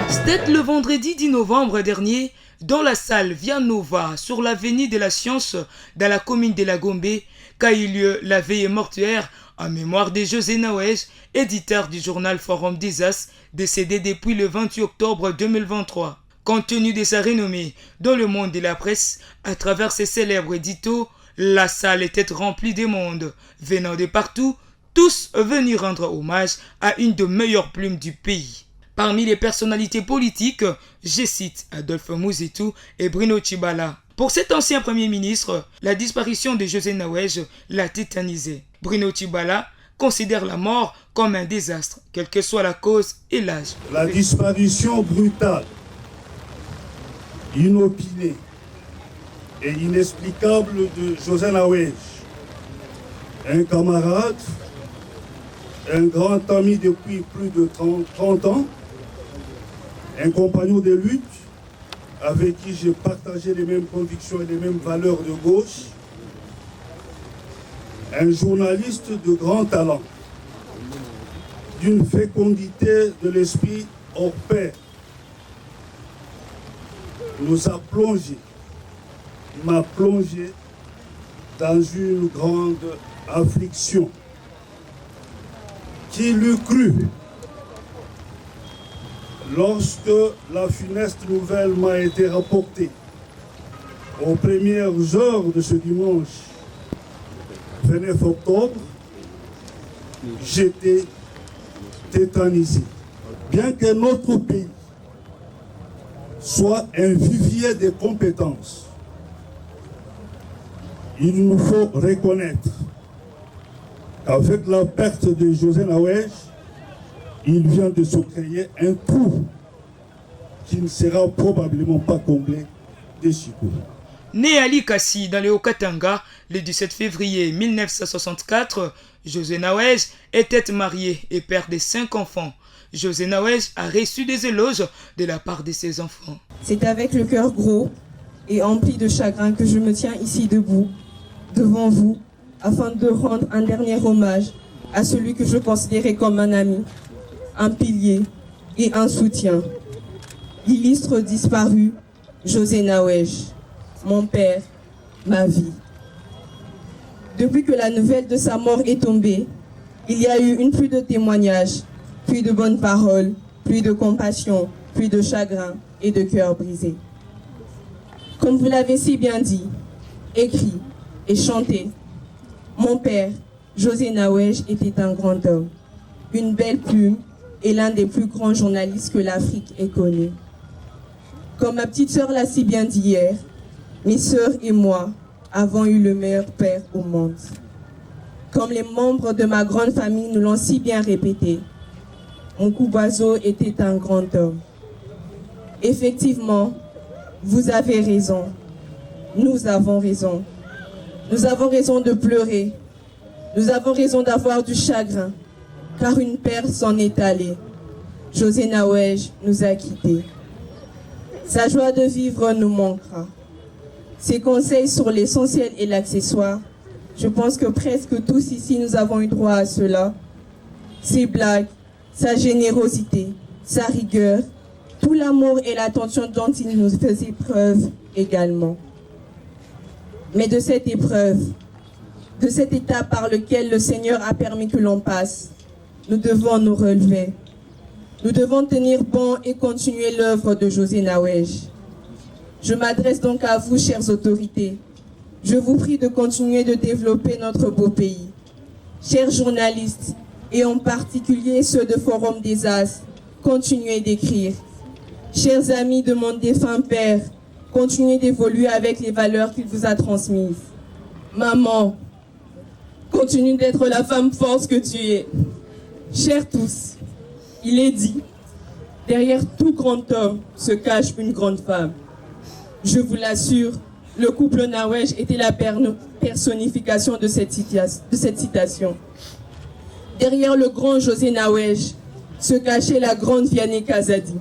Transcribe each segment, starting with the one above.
C'était le vendredi 10 novembre dernier dans la salle Via Nova sur l'avenue de la Science dans la commune de la Gombe qu'a eu lieu la veillée mortuaire en mémoire de José Nawej, éditeur du journal Forum des As, décédé depuis le 28 octobre 2023. Compte tenu de sa renommée dans le monde de la presse, à travers ses célèbres éditos, la salle était remplie de monde, venant de partout, tous venus rendre hommage à une des meilleures plumes du pays. Parmi les personnalités politiques, je cite Adolphe Mouzetou et Bruno Tshibala. Pour cet ancien Premier ministre, la disparition de José Nawej l'a tétanisé. Bruno Tshibala considère la mort comme un désastre, quelle que soit la cause et l'âge. La disparition brutale, inopinée et inexplicable de José Nawej, un camarade, un grand ami depuis plus de 30 ans, un compagnon de lutte avec qui j'ai partagé les mêmes convictions et les mêmes valeurs de gauche, un journaliste de grand talent, d'une fécondité de l'esprit hors pair, m'a plongé dans une grande affliction. Qui l'eût cru? Lorsque la funeste nouvelle m'a été rapportée aux premières heures de ce dimanche 29 octobre, j'étais tétanisé. Bien que notre pays soit un vivier de compétences, il nous faut reconnaître qu'avec la perte de José Nawej, il vient de se créer un trou qui ne sera probablement pas comblé de sitôt. Né à Likasi dans le Haut-Katanga le 17 février 1964, José Nawej était marié et père de 5 enfants. José Nawej a reçu des éloges de la part de ses enfants. C'est avec le cœur gros et empli de chagrin que je me tiens ici debout, devant vous, afin de rendre un dernier hommage à celui que je considérais comme un ami, un pilier et un soutien. L'illustre disparu, José Nawej, mon père, ma vie. Depuis que la nouvelle de sa mort est tombée, il y a eu une pluie de témoignages, pluie de bonnes paroles, pluie de compassion, pluie de chagrin et de cœurs brisés. Comme vous l'avez si bien dit, écrit et chanté, mon père, José Nawej, était un grand homme, une belle plume et l'un des plus grands journalistes que l'Afrique ait connu. Comme ma petite sœur l'a si bien dit hier, mes sœurs et moi avons eu le meilleur père au monde. Comme les membres de ma grande famille nous l'ont si bien répété, mon Kubazo était un grand homme. Effectivement, vous avez raison. Nous avons raison. Nous avons raison de pleurer. Nous avons raison d'avoir du chagrin, car une perte s'en est allée. José Nawej nous a quittés. Sa joie de vivre nous manquera. Ses conseils sur l'essentiel et l'accessoire, je pense que presque tous ici nous avons eu droit à cela. Ses blagues, sa générosité, sa rigueur, tout l'amour et l'attention dont il nous faisait preuve également. Mais de cette épreuve, de cet état par lequel le Seigneur a permis que l'on passe, nous devons nous relever. Nous devons tenir bon et continuer l'œuvre de José Nawej. Je m'adresse donc à vous, chères autorités. Je vous prie de continuer de développer notre beau pays. Chers journalistes, et en particulier ceux de Forum des As, continuez d'écrire. Chers amis de mon défunt père, continuez d'évoluer avec les valeurs qu'il vous a transmises. Maman, continue d'être la femme forte que tu es. Chers tous, il est dit, derrière tout grand homme se cache une grande femme. Je vous l'assure, le couple Nawej était la personnification de cette citation. Derrière le grand José Nawej se cachait la grande Vianney Kazadi.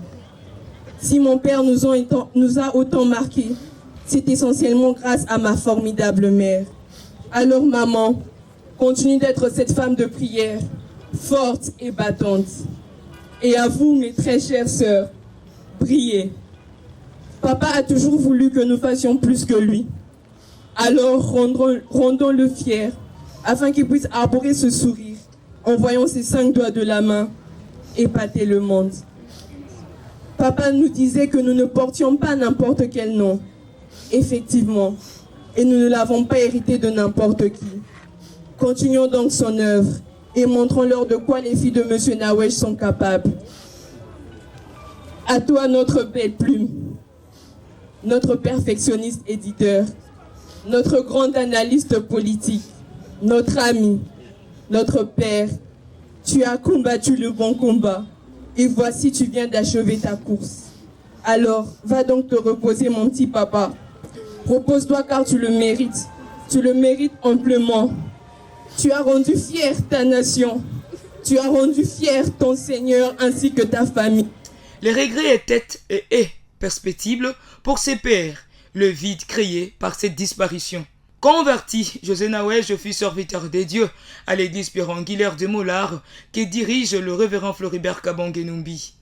Si mon père nous a autant marqués, c'est essentiellement grâce à ma formidable mère. Alors maman, continue d'être cette femme de prière, forte et battante. Et à vous, mes très chères sœurs, priez. Papa a toujours voulu que nous fassions plus que lui. Alors rendons-le fier, afin qu'il puisse arborer ce sourire, en voyant ses 5 doigts de la main, épater le monde. Papa nous disait que nous ne portions pas n'importe quel nom. Effectivement, et nous ne l'avons pas hérité de n'importe qui. Continuons donc son œuvre et montrons-leur de quoi les filles de M. Nawesh sont capables. À toi, notre belle plume, notre perfectionniste éditeur, notre grande analyste politique, notre ami, notre père. Tu as combattu le bon combat et voici tu viens d'achever ta course. Alors, va donc te reposer, mon petit papa. Repose-toi car tu le mérites amplement. Tu as rendu fière ta nation, tu as rendu fier ton Seigneur ainsi que ta famille. Les regrets étaient perceptibles pour ses pères, le vide créé par cette disparition. Converti, José Nawesh fut serviteur des dieux à l'église Pierre-Angulaire de Molard que dirige le révérend Floribert Kabange-Numbi.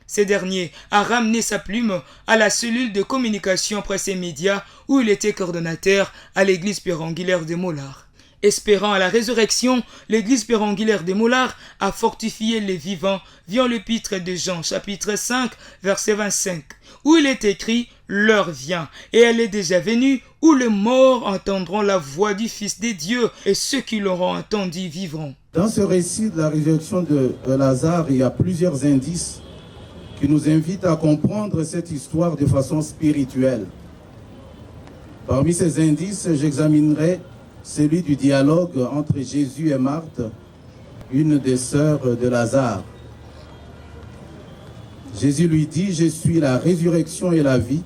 Ce dernier a ramené sa plume à la cellule de communication presse et médias où il était coordonnateur à l'église Pierre-Angulaire de Molard. Espérant à la résurrection, l'église Pierre-Angulaire de Molard a fortifié les vivants via l'épître de Jean, chapitre 5, verset 25, où il est écrit « L'heure vient, et elle est déjà venue, où les morts entendront la voix du Fils des dieux, et ceux qui l'auront entendu vivront. » Dans ce récit de la résurrection de Lazare, il y a plusieurs indices qui nous invitent à comprendre cette histoire de façon spirituelle. Parmi ces indices, j'examinerai celui du dialogue entre Jésus et Marthe, une des sœurs de Lazare. Jésus lui dit « Je suis la résurrection et la vie.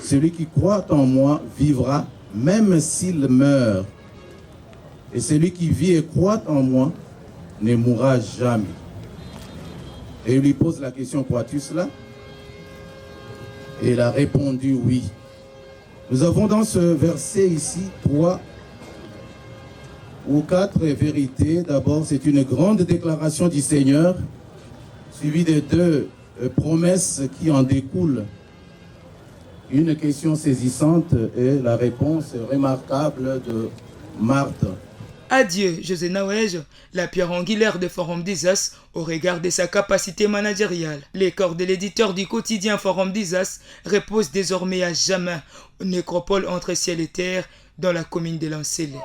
Celui qui croit en moi vivra, même s'il meurt. Et celui qui vit et croit en moi ne mourra jamais. » Et il lui pose la question « Crois-tu cela ?» Et il a répondu « Oui ». Nous avons dans ce verset ici 3 ou 4 vérités. D'abord, c'est une grande déclaration du Seigneur, suivie de 2 promesses qui en découlent. Une question saisissante et la réponse remarquable de Marthe. Adieu, José Nawesh, la pierre angulaire de Forum d'Isas au regard de sa capacité managériale. Les corps de l'éditeur du quotidien Forum d'Isas reposent désormais à jamais aux nécropoles entre ciel et terre dans la commune de Lancélé.